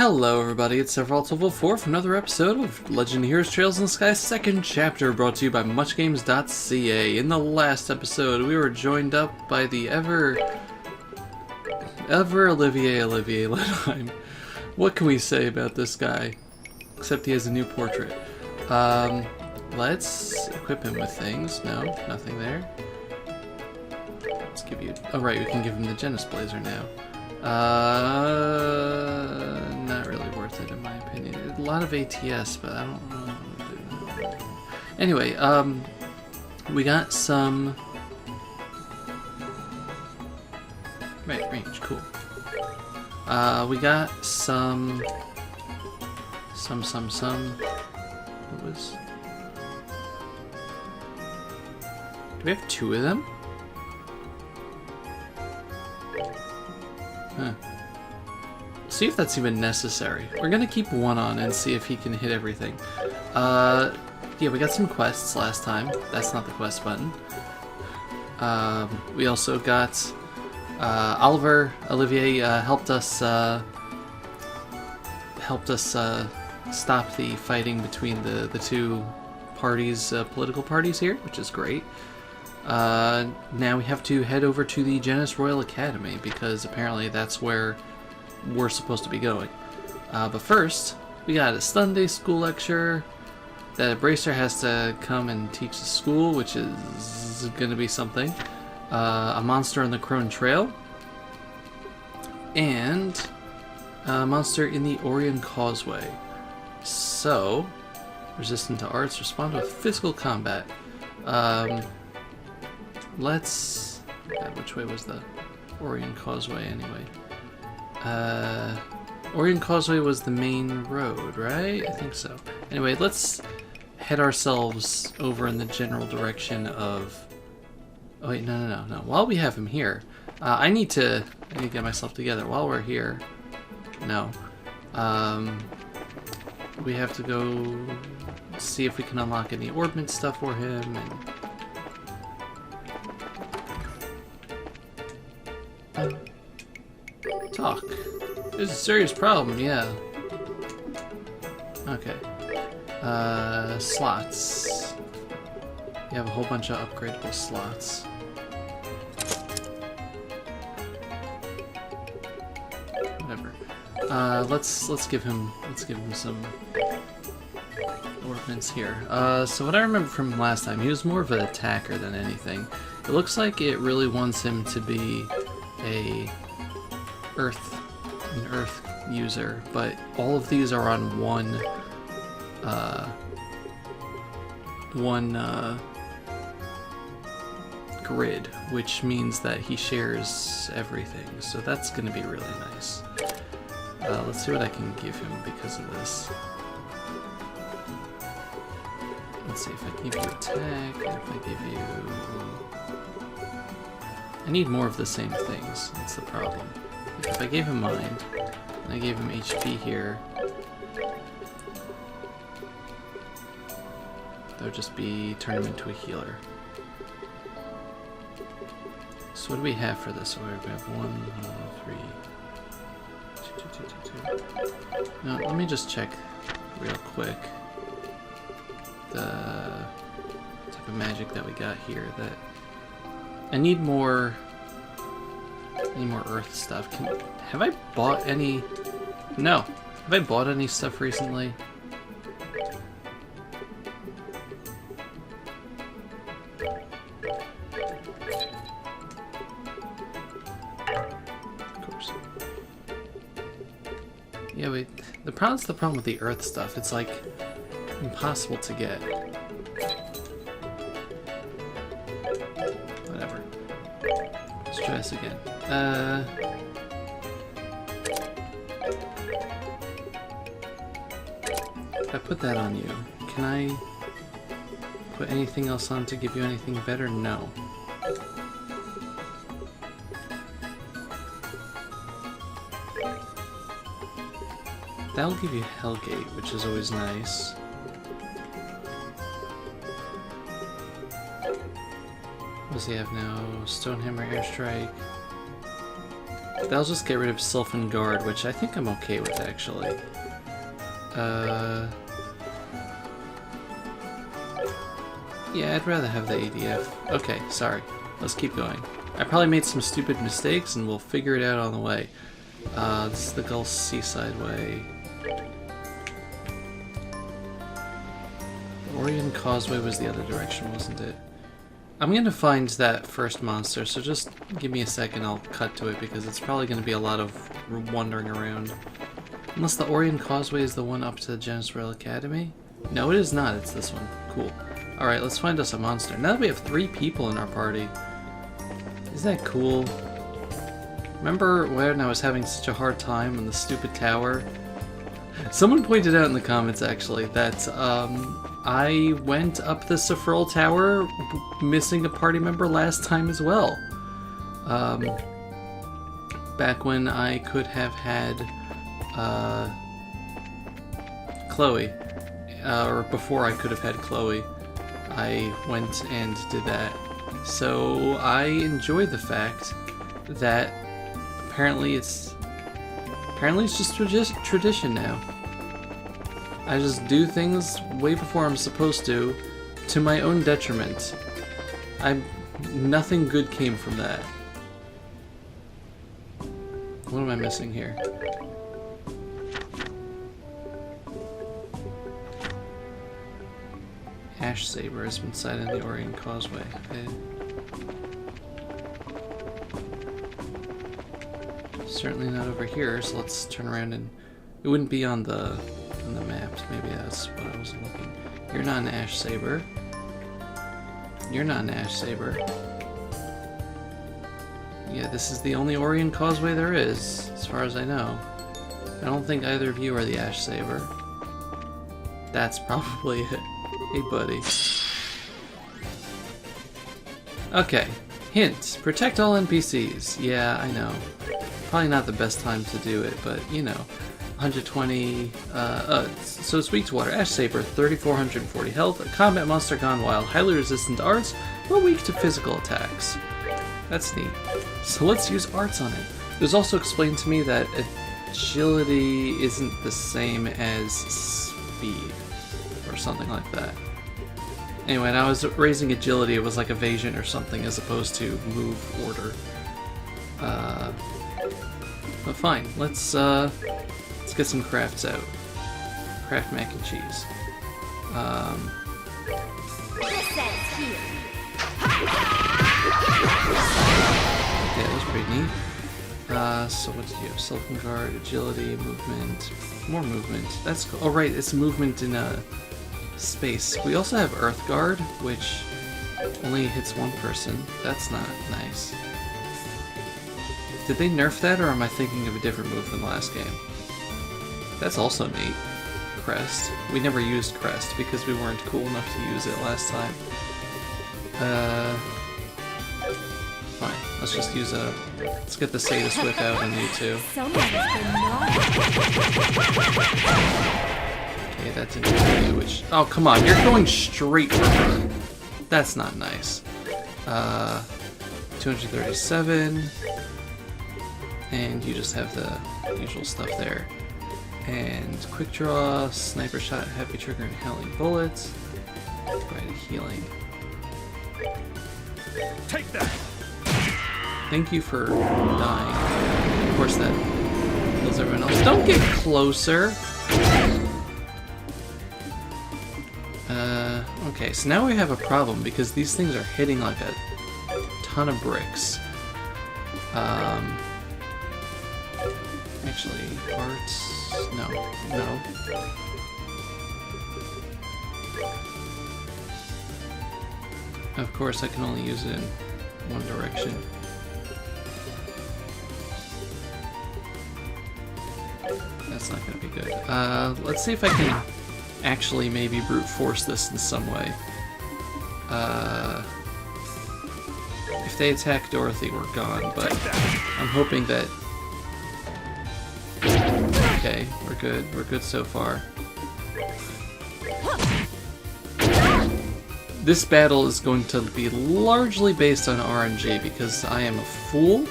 Hello everybody, it's Sephiroth1204 for another episode of Legend of Heroes Trails in the Sky, second chapter, brought to you by muchgames.ca. In the last episode, we were joined up by the ever Olivier Ledheim. What can we say about this guy? Except he has a new portrait. Let's equip him with things. No, nothing there. Let's give you... Oh right, we can give him the Genis Blazer now. Not really worth it in my opinion. A lot of ATS, but I don't know what to do. Anyway, we got some... Right, range, cool. We got some... What was... Do we have two of them? Huh. See if that's even necessary. We're gonna keep one on and see if he can hit everything. Yeah, we got some quests last time. That's not the quest button. We also got Olivier helped us stop the fighting between the two parties, political parties here, which is great. Now we have to head over to the Genis Royal Academy, because apparently that's where we're supposed to be going. But first, we got a Sunday school lecture that Bracer has to come and teach the school, which is going to be something. A monster on the Crone Trail. And a monster in the Orion Causeway. So, resistant to arts, respond with physical combat. Let's... God, which way was the Orion Causeway anyway? Orion Causeway was the main road, right? I think so. Anyway, let's head ourselves over in the general direction of... Oh wait, no. While we have him here, I need to get myself together. While we're here... No. We have to go see if we can unlock any orbment stuff for him, and... Talk. There's a serious problem, yeah. Okay. Slots. You have a whole bunch of upgradable slots. Whatever. Let's give him some ordnance here. So what I remember from last time, he was more of an attacker than anything. It looks like it really wants him to be an earth user, but all of these are on one grid, which means that he shares everything, so that's going to be really nice. Let's see what I can give him because of this. Let's see if I can give you attack, and if I give you... I need more of the same things, that's the problem. If I gave him mind, and I gave him HP here, that would just be turn him into a healer. So what do we have for this? So we have 1, 2, 2. No, let me just check real quick the type of magic that we got here. That I need more. Any more earth stuff. Have I bought any... No. Have I bought any stuff recently? Of course. Yeah, wait. The problem with the earth stuff. It's like impossible to get. Whatever. Let's try this again. If I put that on you, can I put anything else on to give you anything better? No. That'll give you Hellgate, which is always nice. What does he have now? Stonehammer, Airstrike. That'll just get rid of Sylphan Guard, which I think I'm okay with, actually. Yeah, I'd rather have the ADF. Okay, sorry. Let's keep going. I probably made some stupid mistakes, and we'll figure it out on the way. This is the Gulf Seaside Way. The Orient Causeway was the other direction, wasn't it? I'm gonna find that first monster, so just give me a second, I'll cut to it, because it's probably gonna be a lot of wandering around. Unless the Orient Causeway is the one up to the Genesis Royal Academy? No, it is not, it's this one. Cool. Alright, let's find us a monster. Now that we have 3 people in our party. Isn't that cool? Remember when I was having such a hard time on the stupid tower? Someone pointed out in the comments, actually, that, I went up the Sephiroth Tower missing a party member last time as well. Back when I could have had Chloe, or before I could have had Chloe, I went and did that. So I enjoy the fact that apparently it's just tradition now. I just do things way before I'm supposed to my own detriment. Nothing good came from that. What am I missing here? Ash Saber has been sighted in the Orient Causeway. Okay. Certainly not over here, so let's turn around and... It wouldn't be on the maps. Maybe that's what I was looking. You're not an Ash Saber. You're not an Ash Saber. Yeah, this is the only Orient Causeway there is, as far as I know. I don't think either of you are the Ash Saber. That's probably it. Hey, buddy. Okay. Hint. Protect all NPCs. Yeah, I know. Probably not the best time to do it, but, you know. 120, so it's weak to water. Ash Saber, 3,440 health. A combat monster gone wild. Highly resistant to arts, but weak to physical attacks. That's neat. So let's use arts on it. It was also explained to me that agility isn't the same as speed, or something like that. Anyway, when I was raising agility, it was like evasion or something, as opposed to move order. But fine, let's get some crafts out. Craft mac and cheese. Okay, that was pretty neat. So what did you have? Sylphan Guard, agility, movement, more movement. That's cool. Oh right, it's movement in space. We also have Earth Guard, which only hits one person. That's not nice. Did they nerf that, or am I thinking of a different move from the last game? That's also neat. Crest. We never used Crest because we weren't cool enough to use it last time. Fine. Let's just use a... Let's get the Satus Whip out on you too. Okay, that didn't do which... Oh, come on. You're going straight for her. That's not nice. 237. And you just have the usual stuff there. And quick draw, sniper shot, heavy trigger, and howling bullets. Provided healing. Take that. Thank you for dying. Of course, that kills everyone else. Don't get closer. Okay, so now we have a problem because these things are hitting like a ton of bricks. Actually, arts. No. Of course, I can only use it in one direction. That's not going to be good. Let's see if I can actually maybe brute force this in some way. If they attack Dorothy, we're gone, but I'm hoping that... Okay, we're good. We're good so far. This battle is going to be largely based on RNG because I am a fool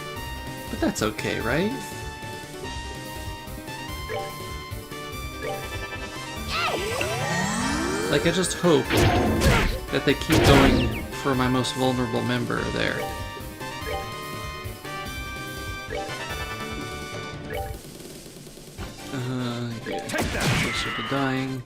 But that's okay, right? Like, I just hope that they keep going for my most vulnerable member there. Yeah. Closer to dying.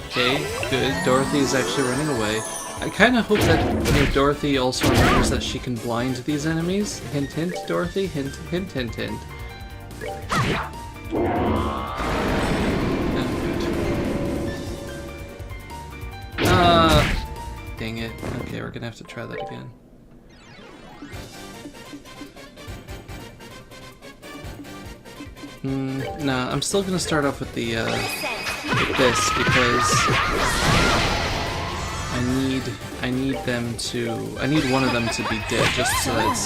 Okay, good. Dorothy is actually running away. I kind of hope that Dorothy also remembers that she can blind these enemies. Hint, hint, Dorothy. Hint, hint, hint, hint. Dang it. Okay, we're gonna have to try that again. Nah, I'm still gonna start off with the, with this because I need them to, I need one of them to be dead just so that it's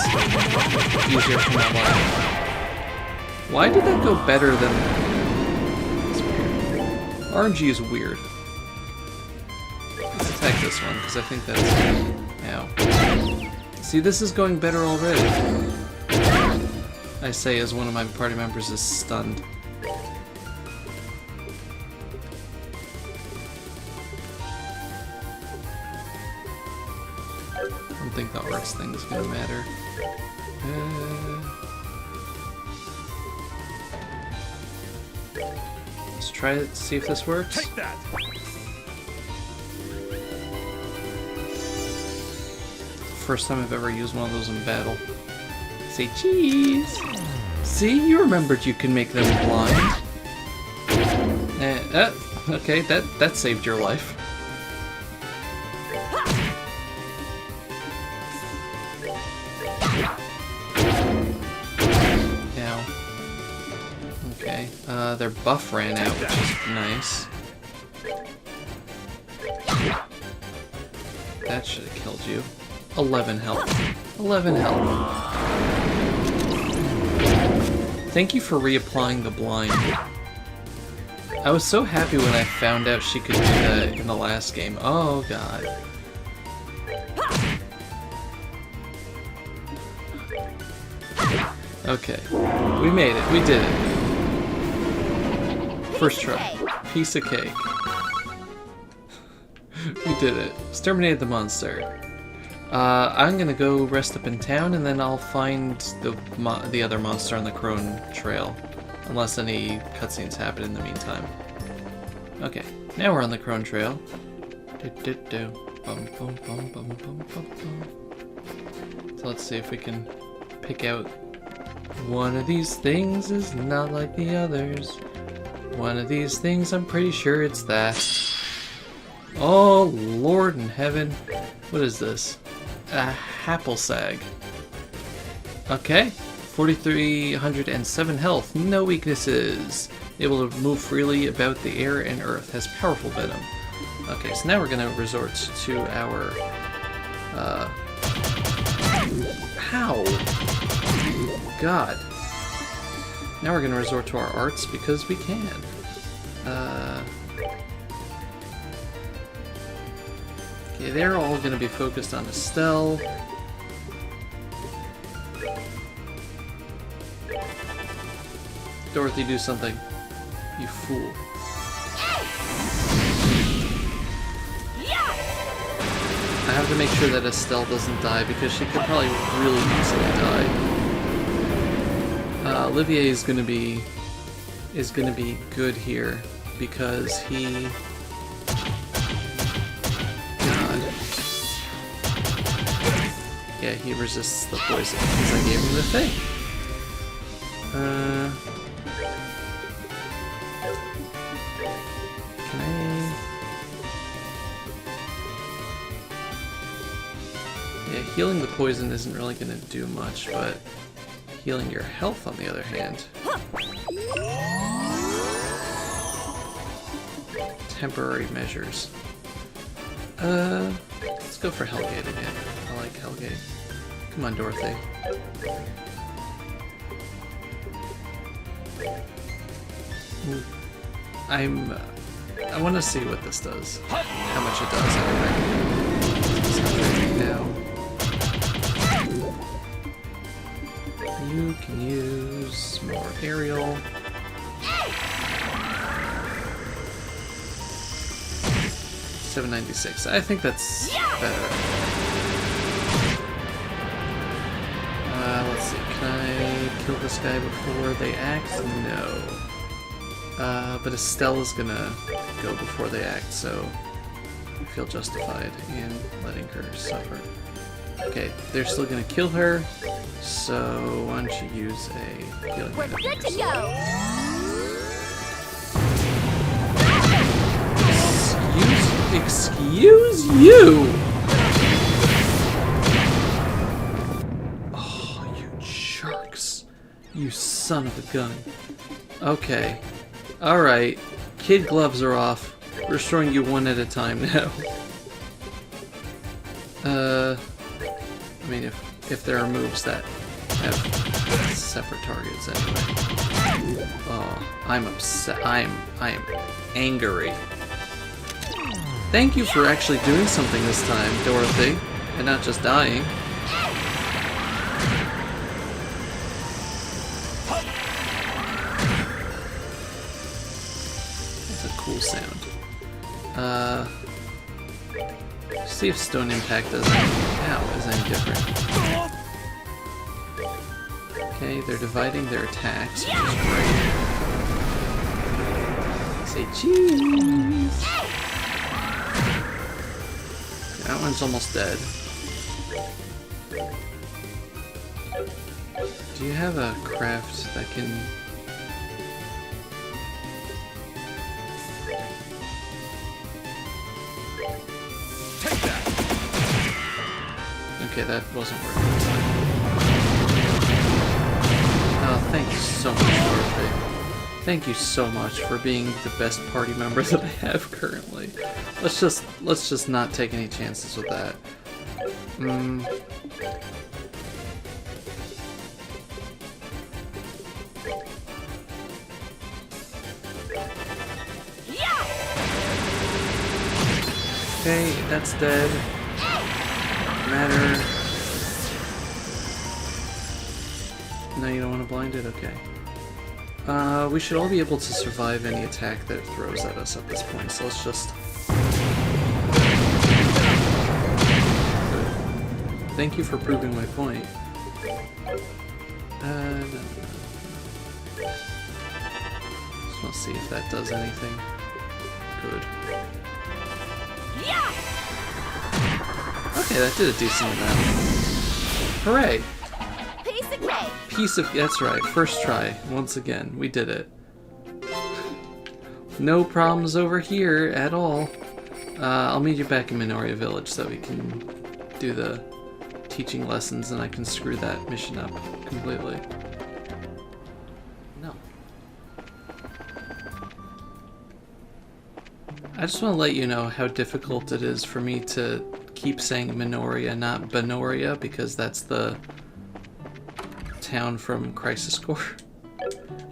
easier for my life. Why did that go better than... It's weird. RNG is weird. Let's attack this one, because I think that's... Ow. See, this is going better already. I say as one of my party members is stunned. I don't think the arts thing is going to matter. Let's try it, see if this works. Take that. First time I've ever used one of those in battle. Say cheese! See, you remembered you can make them blind. Okay, that saved your life. Ow. Okay, their buff ran out, which is nice. That should have killed you. 11 health. 11 health. Thank you for reapplying the blind. I was so happy when I found out she could do that in the last game. Oh god. Okay. We made it. We did it. First try. Piece of cake. We did it. Exterminated the monster. I'm gonna go rest up in town, and then I'll find the other monster on the Crone Trail, unless any cutscenes happen in the meantime. Okay, now we're on the Crone Trail. So let's see if we can pick out one of these things is not like the others. One of these things, I'm pretty sure it's that. Oh, Lord in heaven. What is this? A Happelsag. Okay. 4,307 health. No weaknesses. Able to move freely about the air and earth. Has powerful venom. Okay, so now we're going to resort to our... How? God. Now we're going to resort to our arts because we can. Okay, they're all going to be focused on Estelle. Dorothy, do something. You fool. I have to make sure that Estelle doesn't die because she could probably really easily die. Olivier is going to be good here because he... Yeah, he resists the poison because I gave him the thing. Can I... Yeah, healing the poison isn't really going to do much, but healing your health, on the other hand... Temporary measures. Let's go for Hellgate again. I like Hellgate. Come on, Dorothy. I want to see what this does. How much it does, anyway. Now. You can use more aerial. $796. I think that's better. Let's see. Can I kill this guy before they act? No. But Estella's gonna go before they act, so I feel justified in letting her suffer. Okay, they're still gonna kill her, so why don't you use a healing item? We're good to go! Excuse you! Oh, you jerks. You son of a gun. Okay. Alright. Kid gloves are off. We're destroying you one at a time now. I mean, if there are moves that have separate targets anyway. Oh, I'm upset. I am angry. Thank you for actually doing something this time, Dorothy, and not just dying. That's a cool sound. See if Stone Impact is any different. Okay, they're dividing their attacks, which is great. Say cheese! That one's almost dead. Do you have a craft that can... Take that! Okay, that wasn't working. Oh, thank you so much, Dorothy. Thank you so much for being the best party member that I have currently. Let's just not take any chances with that. Okay, that's dead. Matter. No, you don't want to blind it? Okay. We should all be able to survive any attack that it throws at us at this point, so let's just... Good. Thank you for proving my point. No. Just want to see if that does anything. Good. Okay, that did a decent amount. Hooray! Piece of cake! Piece of... That's right, first try. Once again, we did it. No problems over here at all. I'll meet you back in Minoria Village so we can do the teaching lessons and I can screw that mission up completely. No. I just want to let you know how difficult it is for me to keep saying Minoria, not Benoria, because that's the town from Crisis Core.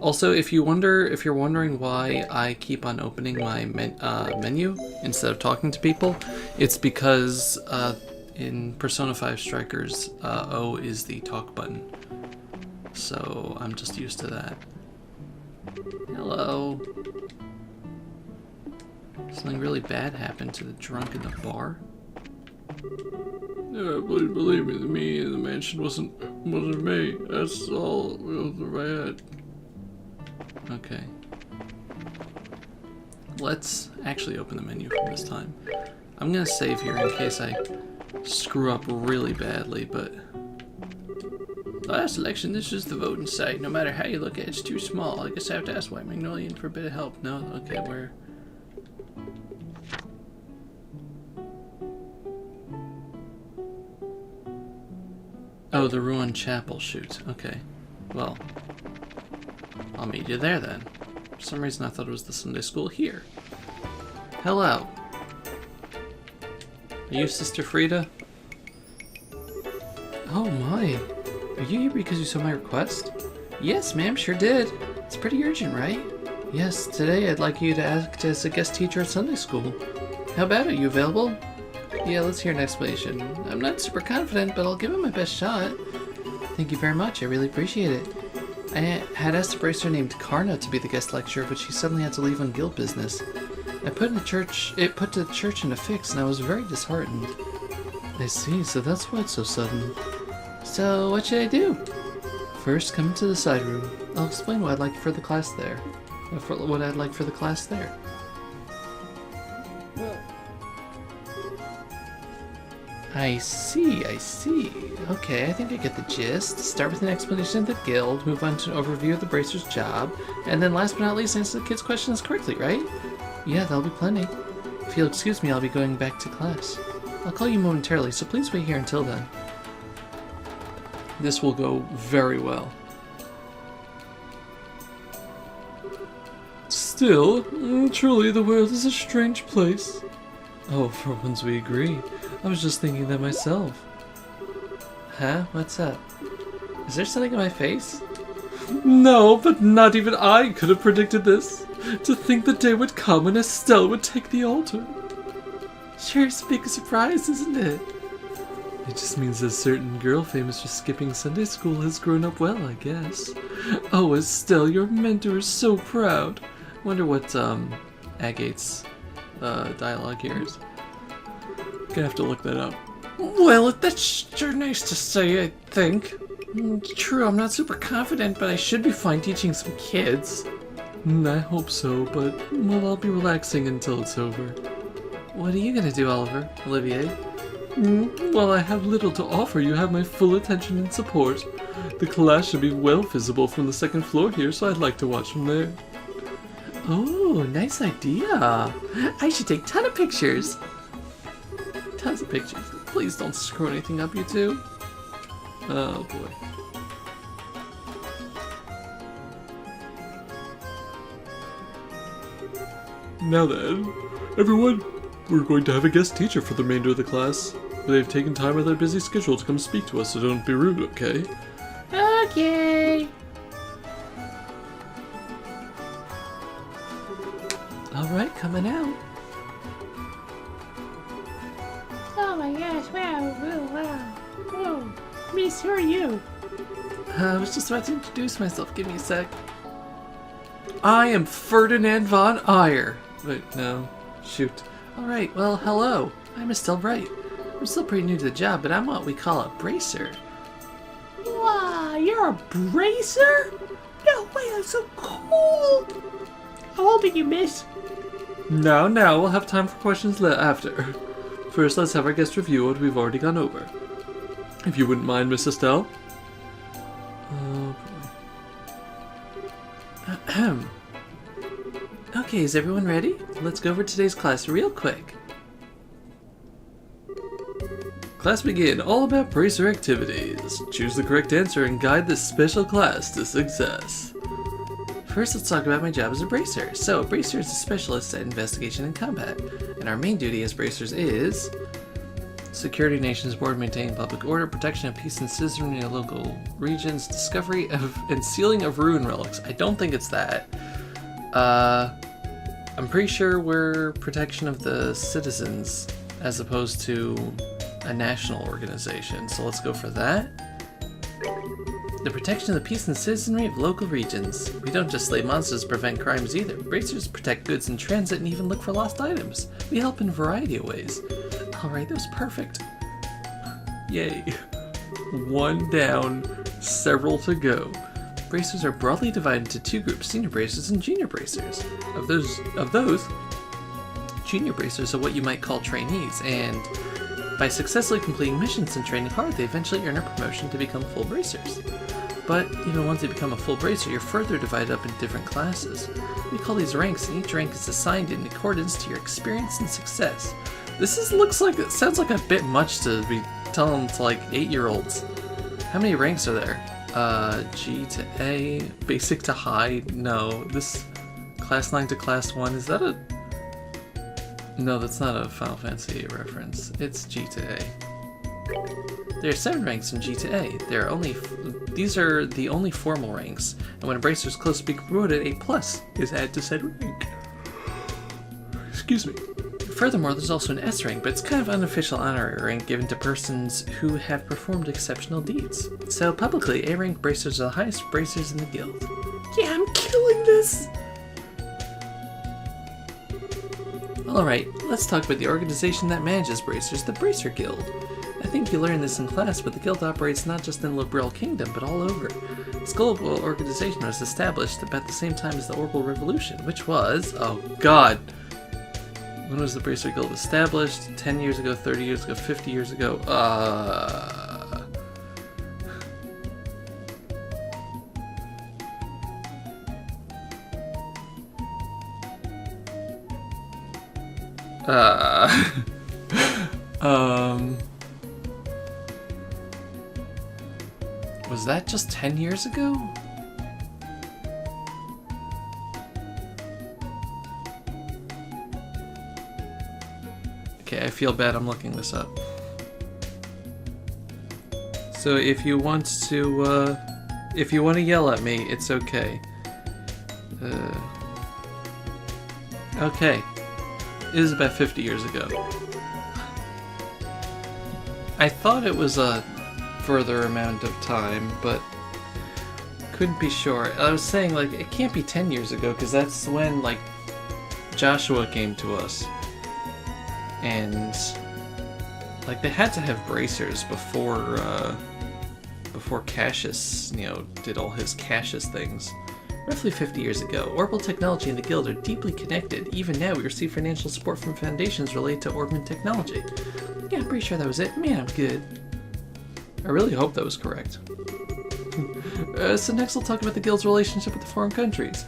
Also, if you're wondering why I keep on opening my menu instead of talking to people, it's because in Persona 5 Strikers, O is the talk button. So I'm just used to that. Hello. Something really bad happened to the drunk in the bar? Please believe me, the me in the mansion wasn't me. That's all in my head. Okay. Let's actually open the menu from this time. I'm gonna save here in case I screw up really badly, but... Last election, this is the voting site. No matter how you look at it, it's too small. I guess I have to ask White Magnolian for a bit of help. No? Okay, where... Oh, the ruined chapel, shoot. Okay. Well, I'll meet you there then. For some reason I thought it was the Sunday school here. Hello. Are you Sister Frida? Oh my. Are you here because you saw my request? Yes, ma'am, sure did. It's pretty urgent, right? Yes, today I'd like you to act as a guest teacher at Sunday school. How about it? You available? Yeah, let's hear an explanation. I'm not super confident, but I'll give it my best shot. Thank you very much. I really appreciate it. I had asked a bracer named Karna to be the guest lecturer, but she suddenly had to leave on guild business. It put the church in a fix, and I was very disheartened. I see, so that's why it's so sudden. So, what should I do? First, come into the side room. I'll explain what I'd like for the class there. What I'd like for the class there. I see. Okay, I think I get the gist. Start with an explanation of the guild, move on to an overview of the bracer's job, and then last but not least, answer the kids' questions correctly, right? Yeah, that'll be plenty. If you'll excuse me, I'll be going back to class. I'll call you momentarily, so please wait here until then. This will go very well. Still, truly the world is a strange place. Oh, for once we agree. I was just thinking that myself. Huh? What's up? Is there something in my face? No, but not even I could have predicted this. To think the day would come when Estelle would take the altar. Sure, it's a big surprise, isn't it? It just means a certain girl famous for skipping Sunday school has grown up well, I guess. Oh, Estelle, your mentor is so proud. Wonder what, Agate's, dialogue here is. Gonna have to look that up. Well, that's sure nice to say, I think. True, I'm not super confident, but I should be fine teaching some kids. I hope so, but, well, I'll be relaxing until it's over. What are you gonna do, Olivier? While I have little to offer, you have my full attention and support. The class should be well visible from the second floor here, so I'd like to watch from there. Oh, nice idea. I should take a ton of pictures. Tons of pictures. Please don't screw anything up, you two. Oh boy. Now then, everyone, we're going to have a guest teacher for the remainder of the class. They've taken time out of their busy schedule to come speak to us, so don't be rude, okay? Okay. Alright, coming out. Oh my gosh, wow. Whoa. Miss, who are you? I was just about to introduce myself. Give me a sec. I am Ferdinand von Eyre. Wait, no. Shoot. Alright, well, hello. I'm Estelle Bright. I'm still pretty new to the job, but I'm what we call a bracer. Wow, you're a bracer? No way, that's so cool. How old are you, miss? No, we'll have time for questions after. First, let's have our guest review what we've already gone over. If you wouldn't mind, Miss Estelle. Oh, boy. Okay, is everyone ready? Let's go over today's class real quick. Class begin. All about bracer activities. Choose the correct answer and guide this special class to success. First, let's talk about my job as a bracer. So, a bracer is a specialist at investigation and combat, and our main duty as bracers is security nations board, maintaining public order, protection of peace and citizenry in local regions, discovery of and sealing of ruin relics. I don't think it's that. I'm pretty sure we're protection of the citizens as opposed to a national organization, so let's go for that. The protection of the peace and citizenry of local regions. We don't just slay monsters to prevent crimes either. Bracers protect goods in transit and even look for lost items. We help in a variety of ways. Alright, that was perfect. Yay. One down, several to go. Bracers are broadly divided into two groups, senior bracers and junior bracers. Of those, junior bracers are what you might call trainees, and by successfully completing missions and training hard, they eventually earn a promotion to become full bracers. But even once you become a full bracer, you're further divided up into different classes. We call these ranks, and each rank is assigned in accordance to your experience and success. It sounds like a bit much to be telling to like 8-year-olds. How many ranks are there? G to A, basic to high? No, this class 9 to class 1, is that a... No, that's not a Final Fantasy VIII reference. It's G to A. There are 7 ranks from G to A. These are the only formal ranks, and when a bracer is close to being promoted, A+ is added to said rank. Excuse me. Furthermore, there's also an S rank, but it's kind of unofficial honorary rank given to persons who have performed exceptional deeds. So publicly, A rank bracers are the highest bracers in the guild. Yeah, I'm killing this! Alright, let's talk about the organization that manages bracers, the Bracer Guild. I think you learned this in class, but the guild operates not just in Liberal Kingdom, but all over. This global organization was established about the same time as the Orbital Revolution, which was... oh god! When was the Bracer Guild established? 10 years ago, 30 years ago, 50 years ago? Was that just 10 years ago? Okay, I feel bad I'm looking this up. So if you want to yell at me, it's okay. Okay. It is about 50 years ago. I thought it was a further amount of time, but couldn't be sure. I was saying, like, it can't be 10 years ago, because that's when, like, Joshua came to us. And, like, they had to have bracers before Cassius, you know, did all his Cassius things. Roughly 50 years ago, Orbital technology and the Guild are deeply connected. Even now, we receive financial support from foundations related to Orbman technology. Yeah, I'm pretty sure that was it. Man, I'm good. I really hope that was correct. So next we'll talk about the Guild's relationship with the foreign countries.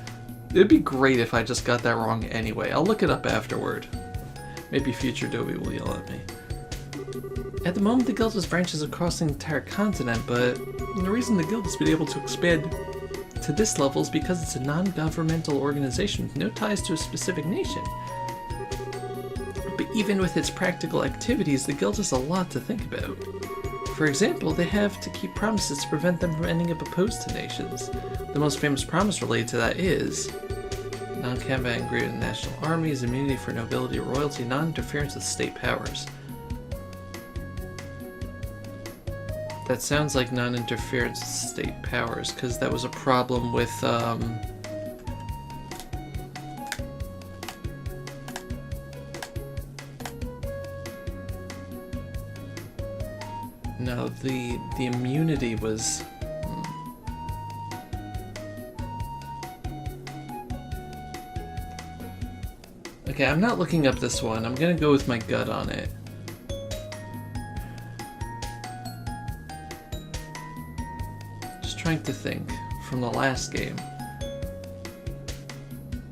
It'd be great if I just got that wrong anyway. I'll look it up afterward. Maybe future Dobie will yell at me. At the moment, the Guild has branches across the entire continent, but the reason the Guild has been able to expand to this level is because it's a non-governmental organization with no ties to a specific nation. But even with its practical activities, the Guild has a lot to think about. For example, they have to keep promises to prevent them from ending up opposed to nations. The most famous promise related to that is non-combat agreement with national armies, immunity for nobility or royalty, non-interference with state powers. That sounds like non-interference with state powers, because that was a problem with, no, the immunity was... Okay, I'm not looking up this one. I'm gonna go with my gut on it. Trying to think from the last game.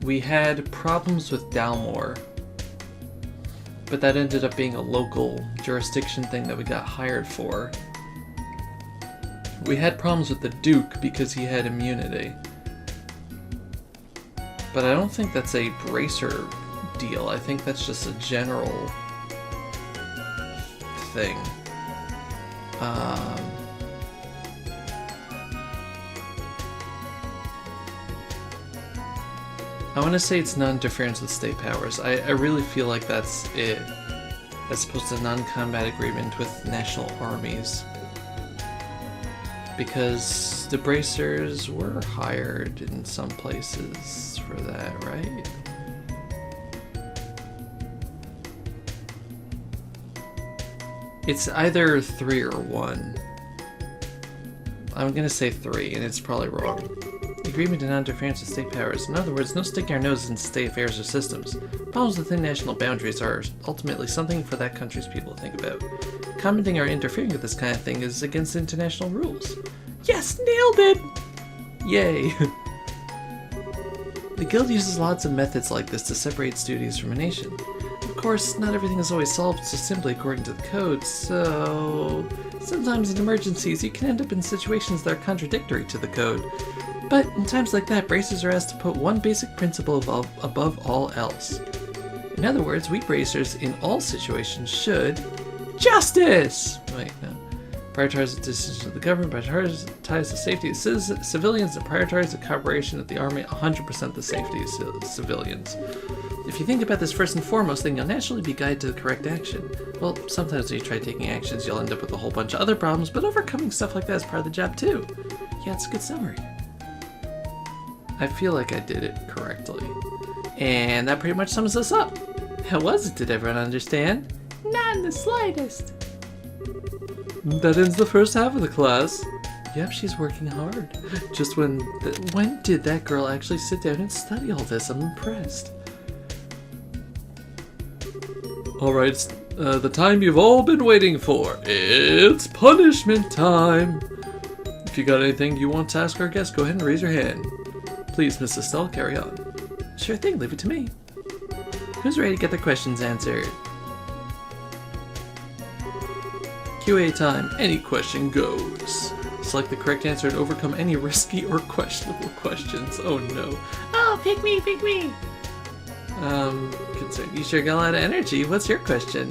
We had problems with Dalmor, but that ended up being a local jurisdiction thing that we got hired for. We had problems with the Duke because he had immunity, but I don't think that's a bracer deal. I think that's just a general thing. I want to say it's non-interference with state powers. I really feel like that's it, as opposed to non-combat agreement with national armies. Because the bracers were hired in some places for that, right? It's either 3 or 1. I'm gonna say 3, and it's probably wrong. Agreement to non-interference with state powers. In other words, no sticking our noses into state affairs or systems. Problems within national boundaries are ultimately something for that country's people to think about. Commenting or interfering with this kind of thing is against international rules. Yes, nailed it! Yay! The Guild uses lots of methods like this to separate its duties from a nation. Of course, not everything is always solved so simply according to the code, so... sometimes in emergencies you can end up in situations that are contradictory to the code. But in times like that, bracers are asked to put one basic principle above all else. In other words, we bracers in all situations should... Justice! Wait, no. Prioritize the decisions of the government, prioritize the safety of civilians, and prioritize the cooperation of the army, 100% the safety of civilians. If you think about this first and foremost, then you'll naturally be guided to the correct action. Well, sometimes when you try taking actions, you'll end up with a whole bunch of other problems, but overcoming stuff like that is part of the job too. Yeah, it's a good summary. I feel like I did it correctly. And that pretty much sums us up. How was it? Did everyone understand? Not in the slightest. That ends the first half of the class. Yep, she's working hard. Just when did that girl actually sit down and study all this? I'm impressed. Alright, the time you've all been waiting for. It's punishment time. If you got anything you want to ask our guest, go ahead and raise your hand. Please, Miss Estelle, carry on. Sure thing, leave it to me. Who's ready to get their questions answered? QA time, any question goes. Select the correct answer and overcome any risky or questionable questions. Oh no. Oh, pick me, pick me. Concerned. You sure got a lot of energy. What's your question?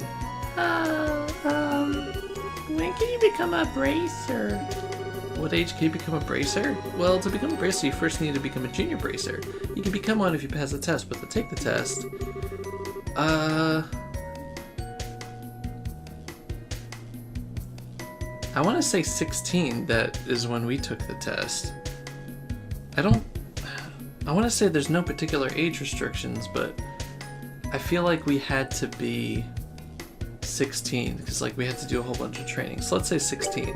When can you become a bracer? What age can you become a bracer? Well, to become a bracer, you first need to become a junior bracer. You can become one if you pass the test, but to take the test, I want to say 16, that is when we took the test. I want to say there's no particular age restrictions, but I feel like we had to be 16, because like we had to do a whole bunch of training. So let's say 16.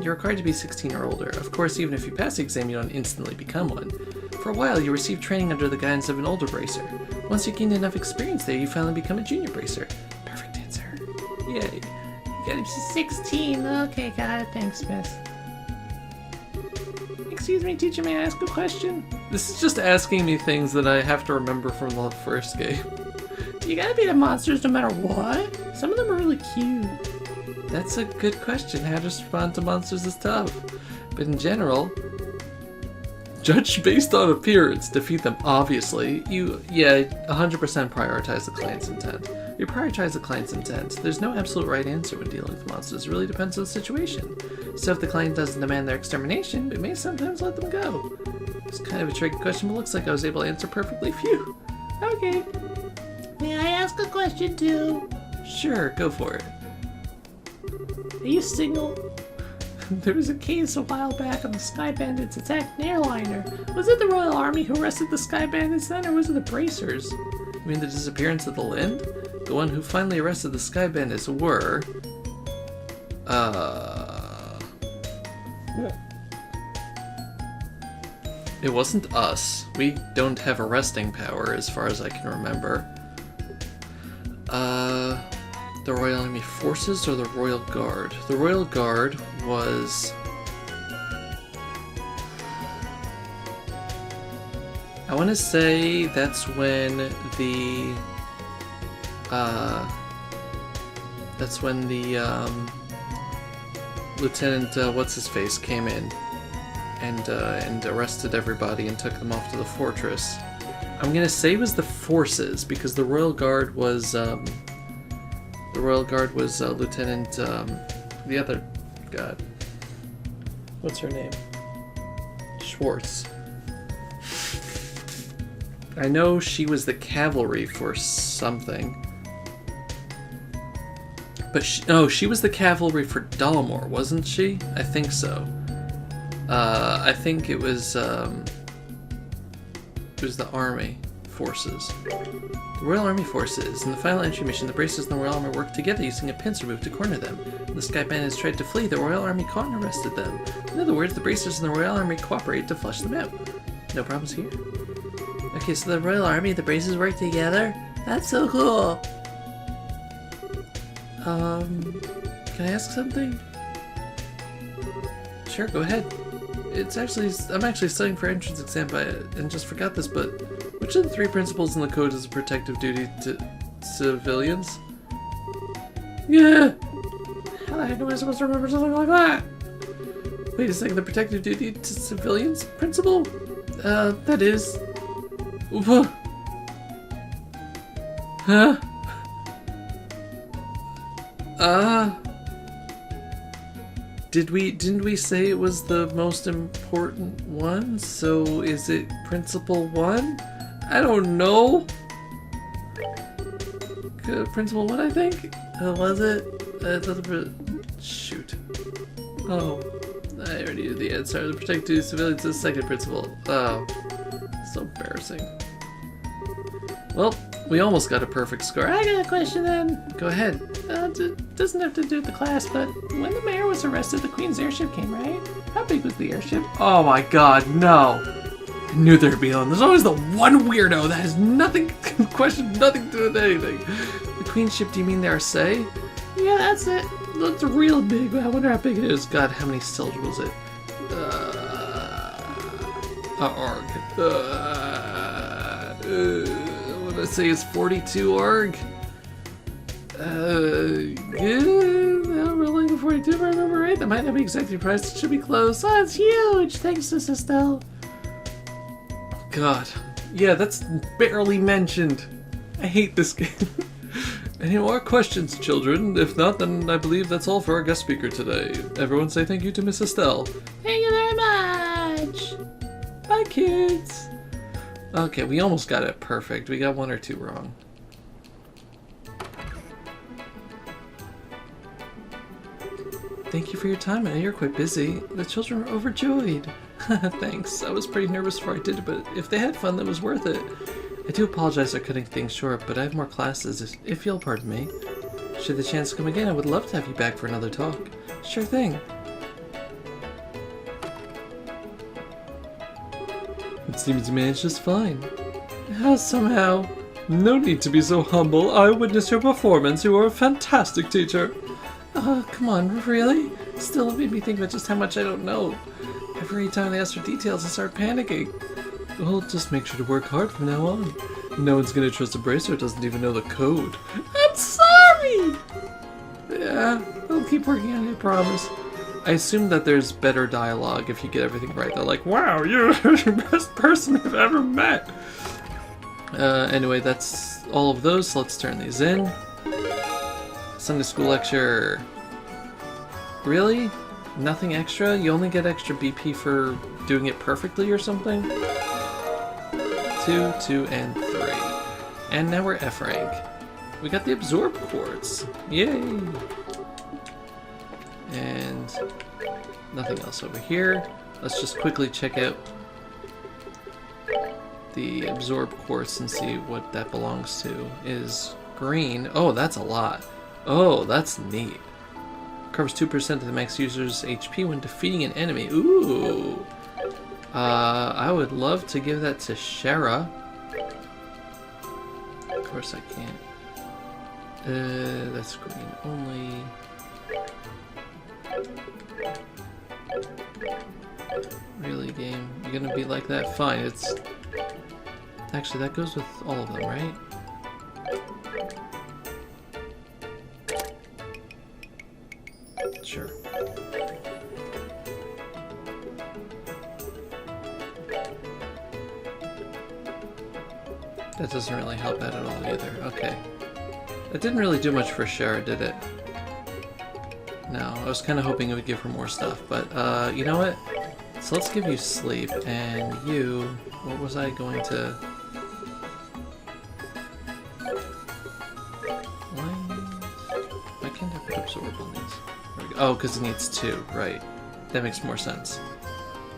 You're required to be 16 or older. Of course, even if you pass the exam, you don't instantly become one. For a while, you receive training under the guidance of an older bracer. Once you gain enough experience there, you finally become a junior bracer. Perfect answer. Yay. You gotta be 16. Okay, got it. Thanks, miss. Excuse me, teacher, may I ask a question? This is just asking me things that I have to remember from the first game. You gotta beat the monsters no matter what? Some of them are really cute. That's a good question. How to respond to monsters is tough. But in general, judge based on appearance. Defeat them, obviously. 100% prioritize the client's intent. You prioritize the client's intent. There's no absolute right answer when dealing with monsters. It really depends on the situation. So if the client doesn't demand their extermination, we may sometimes let them go. It's kind of a tricky question, but looks like I was able to answer perfectly. Phew. Okay. May I ask a question too? Sure, go for it. Are you single? There was a case a while back of the Sky Bandits attacked an airliner. Was it the Royal Army who arrested the Sky Bandits then, or was it the Bracers? You mean the disappearance of the Lind? The one who finally arrested the Sky Bandits were... It wasn't us. We don't have arresting power, as far as I can remember. The Royal Army Forces or the Royal Guard? The Royal Guard was... I want to say that's when the... Lieutenant, what's-his-face came in and arrested everybody and took them off to the fortress. I'm gonna say it was the forces, because the Royal Guard was, Lieutenant, the other god. What's her name? Schwartz. I know she was the cavalry for something. But she was the cavalry for Dalmor, wasn't she? I think so. I think it was the army forces. The Royal Army forces. In the final entry mission, the Bracers and the Royal Army worked together using a pincer move to corner them. When the Sky Bandits tried to flee, the Royal Army caught and arrested them. In other words, the Bracers and the Royal Army cooperated to flush them out. No problems here. Okay, so the Royal Army and the Bracers work together? That's so cool! Can I ask something? Sure, go ahead. I'm actually studying for entrance exam and just forgot this, but which of the 3 principles in the code is a protective duty to civilians? Yeah! How the heck am I supposed to remember something like that? Wait a second, the protective duty to civilians principle? That is... Huh? Didn't we say it was the most important one? So is it principle 1? I don't know. Principal, what I think? Was it? Shoot. Oh, I already knew the answer. To protect two civilians is second principal. Oh, so embarrassing. Well, we almost got a perfect score. I got a question then. Go ahead. Doesn't have to do with the class, but when the mayor was arrested, the Queen's airship came, right? How big was the airship? Oh my god, no. I knew there'd be one. There's always the one weirdo that has nothing, nothing to do with anything. The Queen's ship, do you mean the Arcee? Yeah, that's it. Looks real big. I wonder how big it is. God, how many syllables was it? Org. What did I say? It's 42 org? Yeah, we're only 42 if I remember right. That might not be exactly priced. It should be close. Oh, it's huge. Thanks, Miss Estelle. God. Yeah, that's barely mentioned. I hate this game. Any more questions, children? If not, then I believe that's all for our guest speaker today. Everyone say thank you to Miss Estelle. Thank you very much. Bye, kids. Okay, we almost got it perfect. We got one or two wrong. Thank you for your time. I know you're quite busy. The children were overjoyed. Thanks. I was pretty nervous before I did it, but if they had fun, that was worth it. I do apologize for cutting things short, but I have more classes, if you'll pardon me. Should the chance come again, I would love to have you back for another talk. Sure thing. It seems you managed just fine. How somehow? No need to be so humble. I witnessed your performance. You are a fantastic teacher. Oh, come on, really? Still made me think about just how much I don't know. Every time they ask for details, I start panicking. Well, just make sure to work hard from now on. No one's gonna trust a bracer that doesn't even know the code. I'm sorry! Yeah, I'll keep working on it, I promise. I assume that there's better dialogue if you get everything right. They're like, wow, you're the best person I've ever met. Anyway, that's all of those, so let's turn these in. Sunday school lecture. Really? Nothing extra? You only get extra BP for doing it perfectly or something? 2, 2, and 3. And now we're F rank. We got the absorb quartz. Yay! And nothing else over here. Let's just quickly check out the absorb quartz and see what that belongs to. Is green. Oh, that's a lot. Oh, that's neat. Covers 2% of the max user's HP when defeating an enemy. Ooh. I would love to give that to Shara. Of course I can't. That's green only. Really, game? You're gonna be like that? Fine, it's... Actually, that goes with all of them, right? Sure. That doesn't really help out at all either. Okay. That didn't really do much for Shara, did it? No, I was kind of hoping it would give her more stuff, but you know what? So let's give you sleep, and you... What was I going to... Why can't I put absorb on these? There we go. Oh, because it needs 2, right. That makes more sense.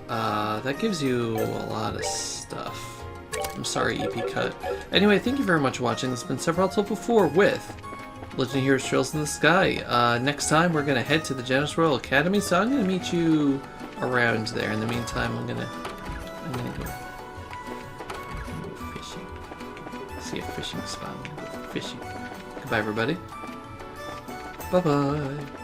That gives you a lot of stuff. I'm sorry, EP Cut. Anyway, thank you very much for watching. This has been Sephiroth1204 with Legend of Heroes Trails in the Sky. Next time, we're going to head to the Janus Royal Academy, so I'm going to meet you around there. In the meantime, I'm gonna go fishing. See a fishing spot. I'm gonna go fishing. Goodbye, everybody. Bye-bye.